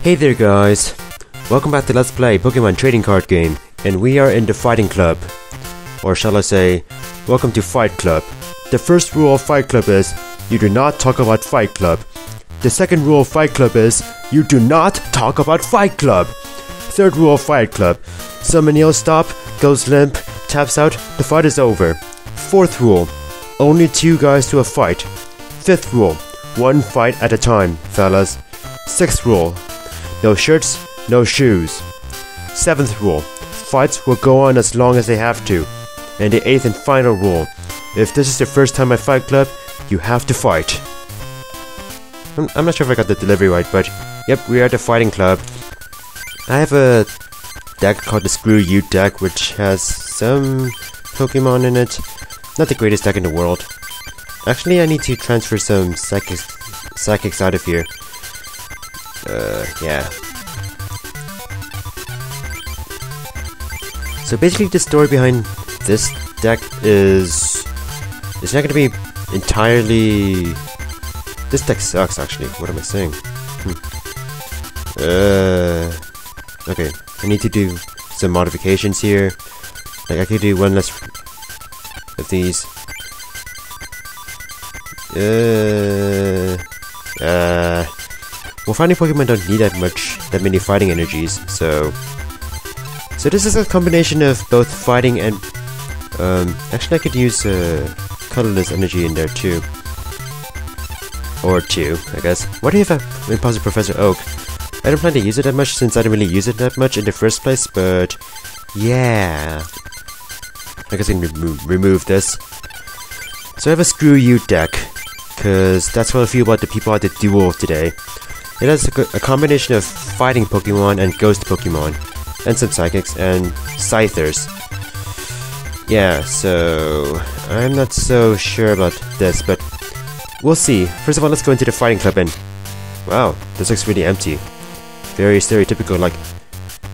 Hey there guys, welcome back to Let's Play Pokemon Trading Card Game, and we are in the Fighting Club. Or shall I say, welcome to Fight Club. The first rule of Fight Club is, you do not talk about Fight Club. The second rule of Fight Club is, you do not talk about Fight Club. Third rule of Fight Club, summon Yell Stop, goes limp, taps out, the fight is over. Fourth rule, only 2 guys to a fight. Fifth rule, 1 fight at a time, fellas. Sixth rule, no shirts, no shoes. Seventh rule, fights will go on as long as they have to. And the 8th and final rule, if this is your first time at Fight Club, you have to fight. I'm not sure if I got the delivery right, but yep, we are at the Fighting Club. I have a deck called the Screw You deck, which has some Pokemon in it. Not the greatest deck in the world. Actually, I need to transfer some psychics out of here. Yeah. So basically the story behind this deck is... it's not gonna be entirely... This deck sucks actually, what am I saying? Okay, I need to do some modifications here. Like I could do 1 less of these. Well, fighting Pokemon don't need that many fighting energies, so this is a combination of both fighting and actually I could use colorless energy in there too, or 2, I guess. Why do you have a Impulsive Professor Oak? I don't plan to use it that much since I didn't really use it that much in the first place, but yeah, I guess I can remove this. So I have a Screw You deck, cause that's how I feel about the people at the duel today. It has a combination of fighting Pokemon and ghost Pokemon, and some psychics and scythers. Yeah, so I'm not so sure about this, but we'll see. First of all, let's go into the Fighting Club and... wow, this looks really empty. Very stereotypical, like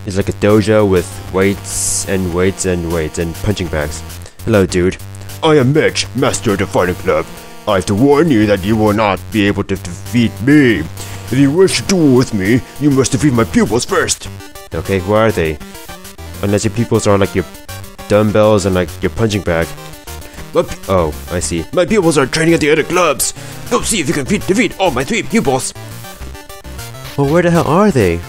it's like a dojo with weights and weights and weights and punching bags. Hello, dude. I am Mitch, master of the Fighting Club. I have to warn you that you will not be able to defeat me. If you wish to duel with me, you must defeat my pupils first. Okay, who are they? Unless your pupils are like your dumbbells and like your punching bag. Oh, I see. My pupils are training at the other clubs. Go see if you can defeat all my 3 pupils. Well, where the hell are they?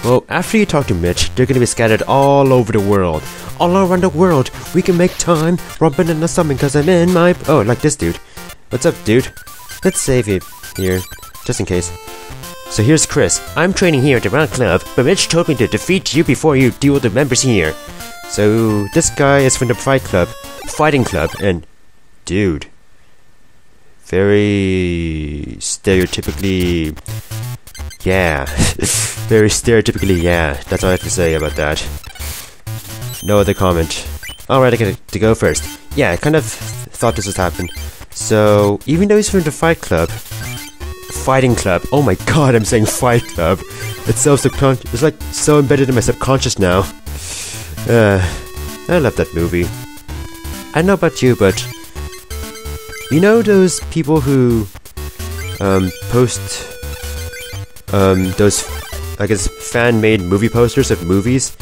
Well, after you talk to Mitch, they're gonna be scattered all over the world. All around the world. We can make time. Rumpin' in the summon cause I'm in my... oh, like this dude. What's up, dude? Let's save it here, just in case. So here's Chris. I'm training here at the Round Club, but Mitch told me to defeat you before you deal with the members here. So this guy is from the Fighting Club, and dude, very stereotypically, yeah, very stereotypically, yeah. That's all I have to say about that. No other comment. Alright, I get to go first. Yeah, I kind of thought this would happen. So even though he's from the Fighting Club. Oh my god, I'm saying Fight Club. It's so subconscious. It's like so embedded in my subconscious now. I love that movie. I don't know about you, but you know those people who post those, I guess, fan-made movie posters of movies?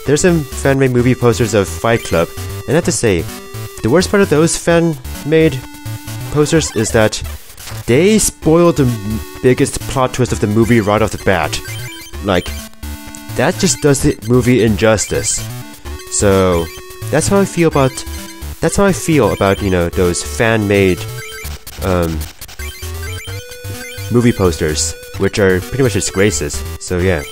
There's some fan-made movie posters of Fight Club, and I have to say, the worst part of those fan-made posters is that they spoil the biggest plot twist of the movie right off the bat. Like, that just does the movie injustice. So, that's how I feel about, you know, those fan-made movie posters, which are pretty much disgraces. So yeah.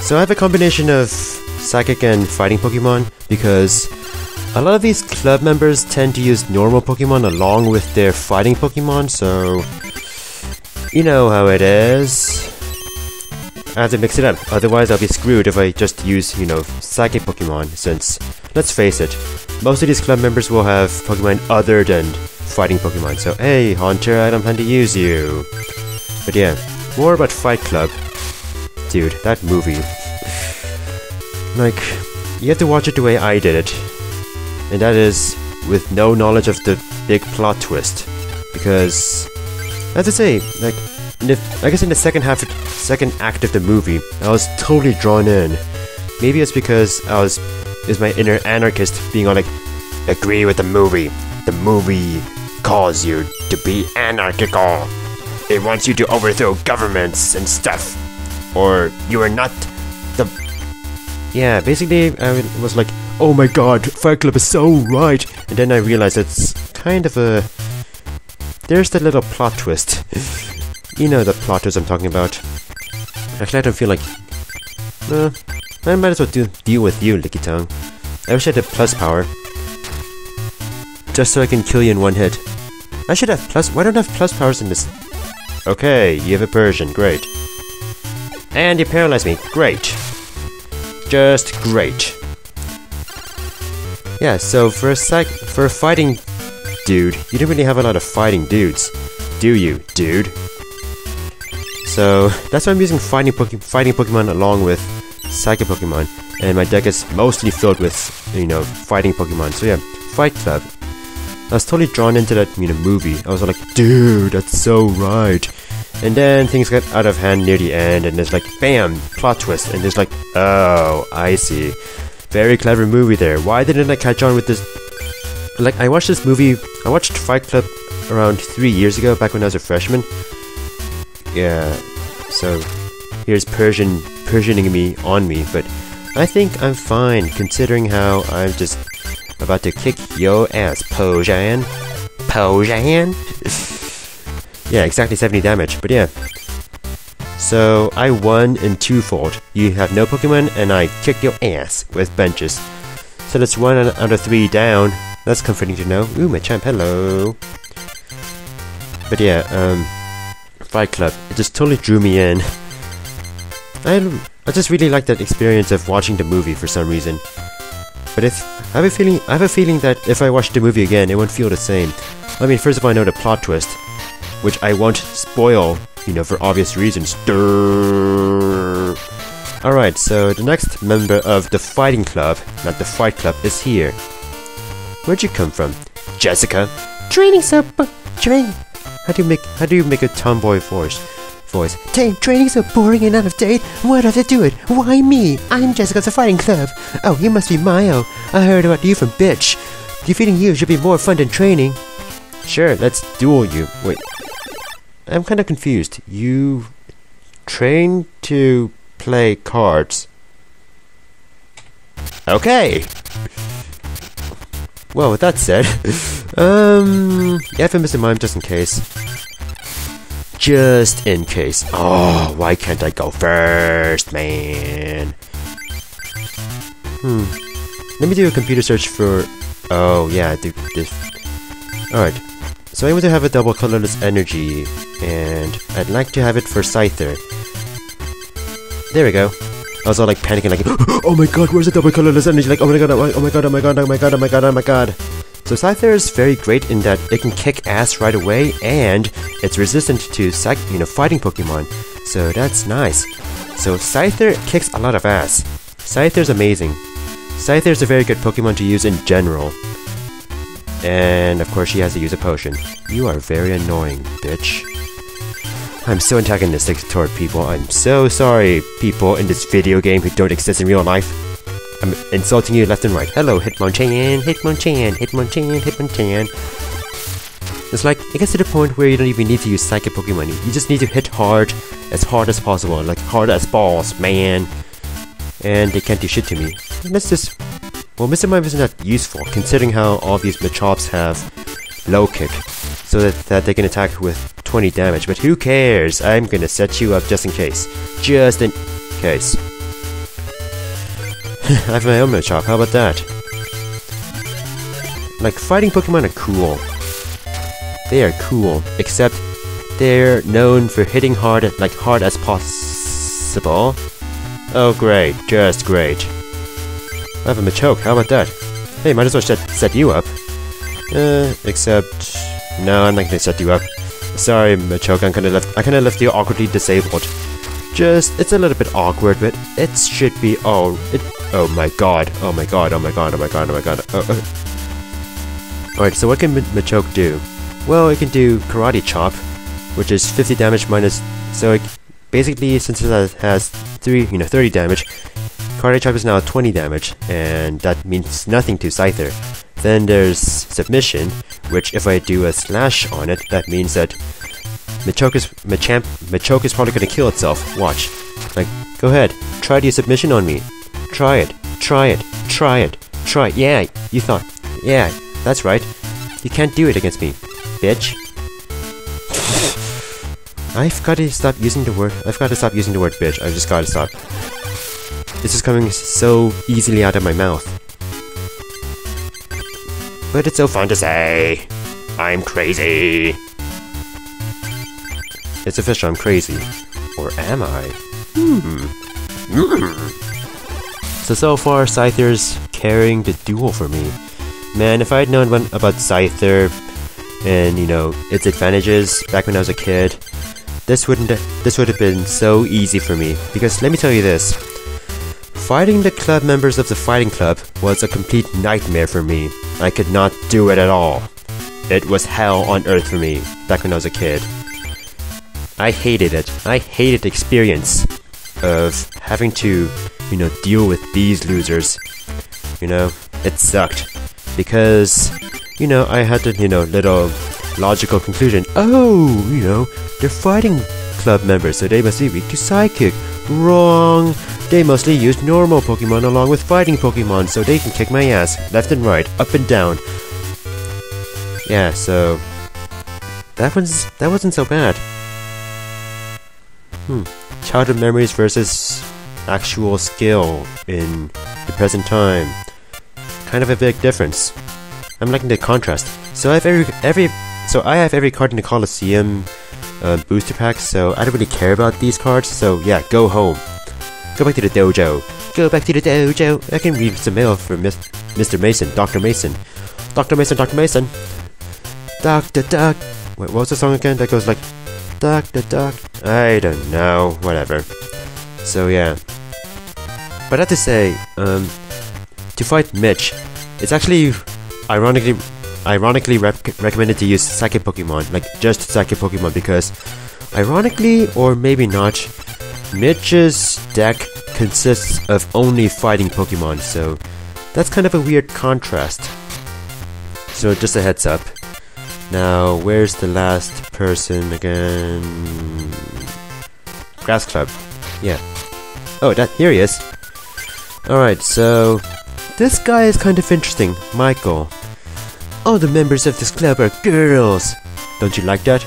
So I have a combination of psychic and fighting Pokemon because a lot of these club members tend to use normal Pokemon along with their fighting Pokemon, so you know how it is. I have to mix it up, otherwise I'll be screwed if I just use, you know, psychic Pokemon, since, let's face it, most of these club members will have Pokemon other than fighting Pokemon, so hey Haunter, I don't plan to use you. But yeah, more about Fight Club. Dude, that movie. Like, you have to watch it the way I did it. And that is with no knowledge of the big plot twist. Because, I have to say, like, I guess in the second act of the movie, I was totally drawn in. Maybe it's because is my inner anarchist being all like, agree with the movie. The movie calls you to be anarchical. It wants you to overthrow governments and stuff. Or you are not the... Yeah, basically I was like, oh my god, Fight Club is so right. And then I realized it's kind of a... There's the little plot twist. You know the plot twist I'm talking about. Actually, I don't feel like... I might as well deal with you, Licky Tongue. I wish I had plus power. Just so I can kill you in one hit. I should have plus... Why don't I have plus powers in this? Okay, you have a Persian. Great. And you paralyze me. Great. Just great. Yeah, so for a fighting dude, you don't really have a lot of fighting dudes. Do you, dude? So, that's why I'm using fighting Pokemon along with Psychic Pokemon. And my deck is mostly filled with, you know, fighting Pokemon. So yeah, Fight Club. I was totally drawn into that, you know, movie. I was like, dude, that's so right. And then things got out of hand near the end, and there's like, bam, plot twist. And there's like, oh, I see. Very clever movie there. Why didn't I catch on with this? Like, I watched this movie, I watched Fight Club around 3 years ago, back when I was a freshman. Yeah, so here's Persianing me on me, but I think I'm fine, considering how I'm just about to kick your ass, Pojan. Pojan? Yeah, exactly 70 damage, but yeah. So, I won in twofold. You have no Pokemon, and I kick your ass with benches. So that's 1 out of 3 down. That's comforting to know. Ooh, Machamp, hello. But yeah, Fight Club, it just totally drew me in. I just really like that experience of watching the movie for some reason. But I have a feeling that if I watch the movie again, it won't feel the same. I mean, first of all, I know the plot twist, which I won't spoil, you know, for obvious reasons. Alright, so the next member of the Fighting Club, not the Fight Club, is here. Where'd you come from? Jessica? Training train. How do you make a tomboy voice? Training's so boring and out of date. Why do I have to do it? Why me? I'm Jessica the Fighting Club. Oh, you must be Mayo. I heard about you from Bitch. Defeating you should be more fun than training. Sure, let's duel you. Wait. I'm kind of confused. You train to play cards. Okay. Well, with that said, FMS in mind just in case. Just in case. Oh, why can't I go first, man? Let me do a computer search for... Oh, yeah, do this. Alright. So I want to have a double colorless energy, and I'd like to have it for Scyther. There we go. I was all like panicking, like, oh my god, where's the double colorless energy? Like, oh my god, oh my god, oh my god, oh my god, oh my god, oh my god. So Scyther is very great in that it can kick ass right away, and it's resistant to fighting Pokemon. So that's nice. So Scyther kicks a lot of ass. Scyther's amazing. Scyther's a very good Pokemon to use in general. And of course she has to use a potion. You are very annoying, bitch. I'm so antagonistic toward people. I'm so sorry, people in this video game who don't exist in real life. I'm insulting you left and right. Hello, Hitmonchan, Hitmonchan, Hitmonchan, Hitmonchan. It's like, it gets to the point where you don't even need to use Psychic Pokemon. You just need to hit hard as possible. Like, hard as balls, man. And they can't do shit to me. Well, Mr. Mime is not useful, considering how all these Machops have low kick. So that they can attack with 20 damage. But who cares? I'm gonna set you up just in case. Just in case. I have my own Machop, how about that? Like, fighting Pokemon are cool. They are cool, except they're known for hitting hard as possible. Oh great, just great. I have a Machoke, how about that? Hey, might as well set you up. Except... No, I'm not gonna set you up. Sorry, Machoke, I kinda left you awkwardly disabled. It's a little bit awkward, but it should be oh my god, oh my god, oh my god, oh my god, oh my god. Alright, so what can Machoke do? Well, it can do Karate Chop, which is 50 damage minus. So it, basically, since it has 30 damage, Karate Chop is now 20 damage, and that means nothing to Scyther. Then there's Submission, which if I do a slash on it, that means that Machoke is probably gonna kill itself. Watch. Like, go ahead, try to use Submission on me. Try it, try it, try it, try it. Yeah, you thought. Yeah, that's right. You can't do it against me, bitch. I've got to stop using the word bitch. I've just gotta stop. This is coming so easily out of my mouth. But it's so fun to say. I'm crazy. It's official, I'm crazy. Or am I? So far, Scyther's carrying the duel for me. Man, if I had known about Scyther and, you know, its advantages back when I was a kid, this would have been so easy for me. Because let me tell you this. Fighting the club members of the fighting club was a complete nightmare for me. I could not do it at all. It was hell on earth for me back when I was a kid. I hated it. I hated the experience of having to, you know, deal with these losers. You know, it sucked. Because, you know, I had the, you know, little logical conclusion. Oh, you know, they're fighting club members, so they must be weak to Psychic. Wrong! They mostly use normal Pokemon along with fighting Pokemon, so they can kick my ass left and right, up and down. Yeah, so that wasn't so bad. Childhood memories versus actual skill in the present time. Kind of a big difference. I'm liking the contrast. So I have every card in the Colosseum booster pack, so I don't really care about these cards. So yeah, go home. Go back to the dojo. Go back to the dojo. I can read some mail from Mr. Mason, Dr. Mason. Dr. Mason, Dr. Mason. Dr. Duck. Wait, what was the song again? That goes like, Dr. Duck. I don't know. Whatever. So yeah. But I have to say, to fight Mitch, it's actually ironically recommended to use Psychic Pokemon, like just Psychic Pokemon, because ironically, or maybe not, Mitch's deck consists of only fighting Pokemon, so that's kind of a weird contrast. So just a heads up. Now, where's the last person again? Grass Club. Yeah. Oh, here he is. Alright, so this guy is kind of interesting, Michael. All the members of this club are girls. Don't you like that?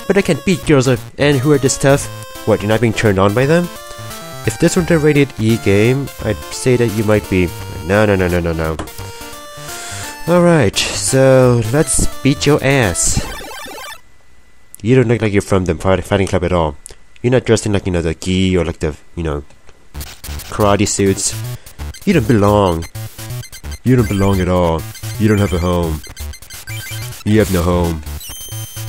But I can't beat girls and who are this tough. What, you're not being turned on by them? If this were a rated E game, I'd say that you might be. No. Alright, so let's beat your ass. You don't look like you're from the fighting club at all. You're not dressed in like, you know, the gi or like the, you know, karate suits. You don't belong. You don't belong at all. You don't have a home. You have no home.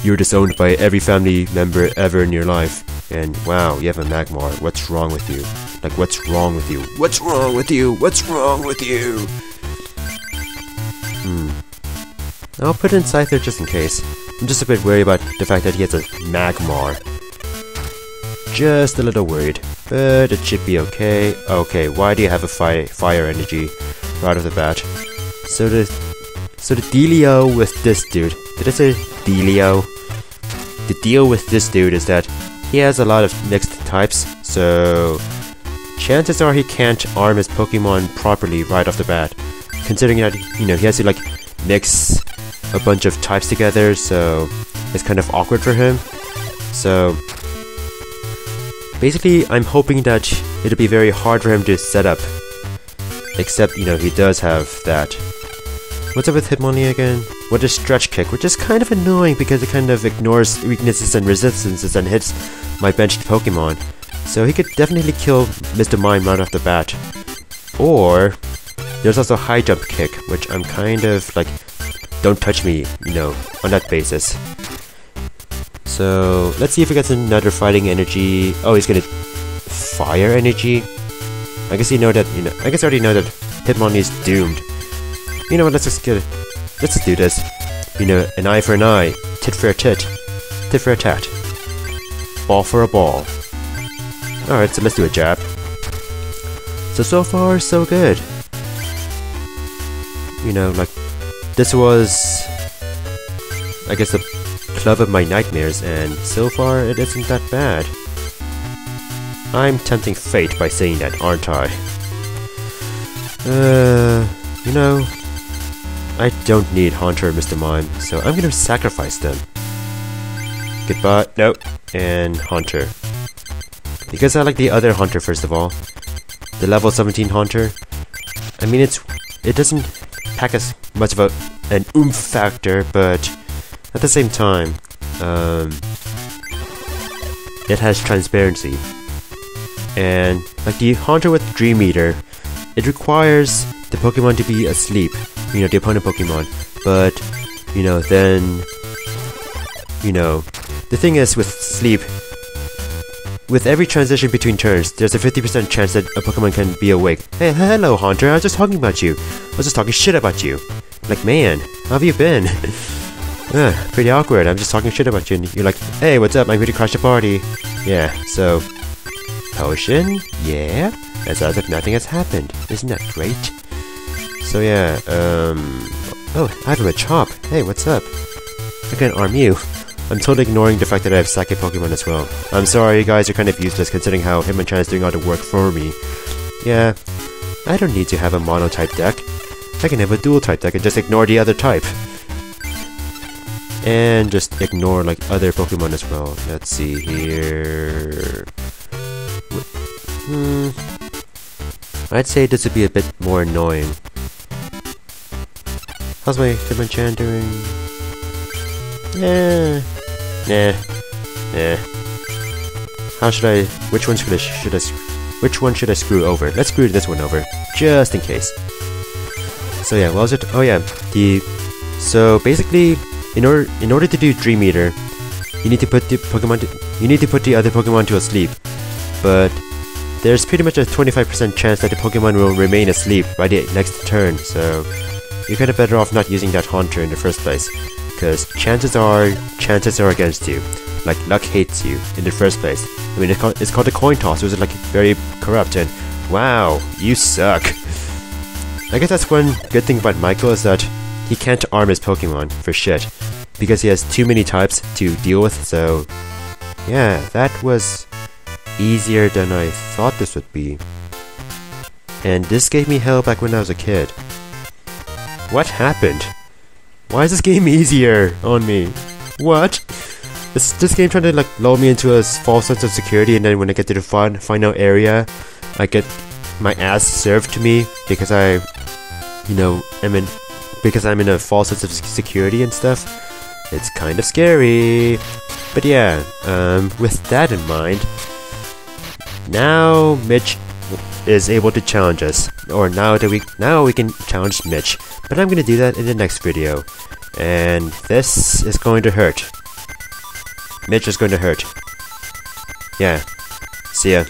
You're disowned by every family member ever in your life. And wow, you have a Magmar. What's wrong with you? Like, what's wrong with you? What's wrong with you? What's wrong with you? I'll put in Scyther just in case. I'm just a bit worried about the fact that he has a Magmar. Just a little worried. But it should be okay. Okay, why do you have a fire energy right off the bat? So the dealio with this dude. Did I say dealio? The deal with this dude is that he has a lot of mixed types, so chances are he can't arm his Pokemon properly right off the bat. Considering that, you know, he has to like mix a bunch of types together, so it's kind of awkward for him. So basically, I'm hoping that it'll be very hard for him to set up. Except, you know, he does have that. What's up with Hitmonlee again? What is Stretch Kick, which is kind of annoying because it kind of ignores weaknesses and resistances and hits my benched Pokemon. So he could definitely kill Mr. Mime right off the bat. Or there's also High Jump Kick, which I'm kind of like, don't touch me, you know, on that basis. So let's see if he gets another fighting energy. Oh, he's gonna fire energy. I guess I already know that Hitmonlee is doomed. You know what? Let's just do this. You know, an eye for an eye, tit for a tit, tit for a tat. ball for a ball. Alright, so let's do a jab. So far, so good. You know, like, this was, I guess, the club of my nightmares, and so far it isn't that bad. I'm tempting fate by saying that, aren't I? You know, I don't need Haunter or Mr. Mime, so I'm gonna sacrifice them. Goodbye. Nope. And Haunter. Because I like the other Haunter first of all. The level 17 Haunter. I mean, it doesn't pack as much of an oomph factor, but at the same time, it has transparency. And like the Haunter with Dream Eater, it requires the Pokemon to be asleep, you know, the opponent Pokemon. But, you know, then, you know, the thing is with sleep, with every transition between turns, there's a 50% chance that a Pokemon can be awake. Hey, hello Haunter, I was just talking about you. I was just talking shit about you. Like, man, how have you been? Pretty awkward, I'm just talking shit about you and you're like, hey, what's up, I'm here to crash the party. Yeah, so, potion? Yeah? As if nothing has happened. Isn't that great? So yeah, oh, I have a Machop. Hey, what's up? I can arm you. I'm totally ignoring the fact that I have Psychic Pokemon as well. I'm sorry, you guys are kind of useless considering how Hitmonchan is doing all the work for me. Yeah, I don't need to have a mono-type deck. I can have a dual-type deck and just ignore the other type. And just ignore, like, other Pokemon as well. Let's see here... I'd say this would be a bit more annoying. How's my Hitmonchan doing? Nah. How should I? Which one which one should I screw over? Let's screw this one over, just in case. So yeah, what was it? Oh yeah, so basically, in order to do Dream Eater, you need to put the other Pokemon to sleep, but there's pretty much a 25% chance that the Pokemon will remain asleep by the next turn, so you're kinda better off not using that Haunter in the first place, because chances are against you. Like, luck hates you in the first place. I mean, it's called a coin toss, so it's like very corrupt, and wow, you suck. I guess that's one good thing about Michael is that he can't arm his Pokemon for shit, because he has too many types to deal with, so yeah, that was easier than I thought this would be. And this gave me hell back when I was a kid. What happened? Why is this game easier on me? What? This game trying to like lull me into a false sense of security, and then when I get to the final area, I get my ass served to me because because I'm in a false sense of security and stuff. It's kind of scary. But yeah, with that in mind, now Mitch is able to challenge us, or now we can challenge Mitch. But I'm gonna do that in the next video, and this is going to hurt. Mitch is going to hurt. Yeah. See ya.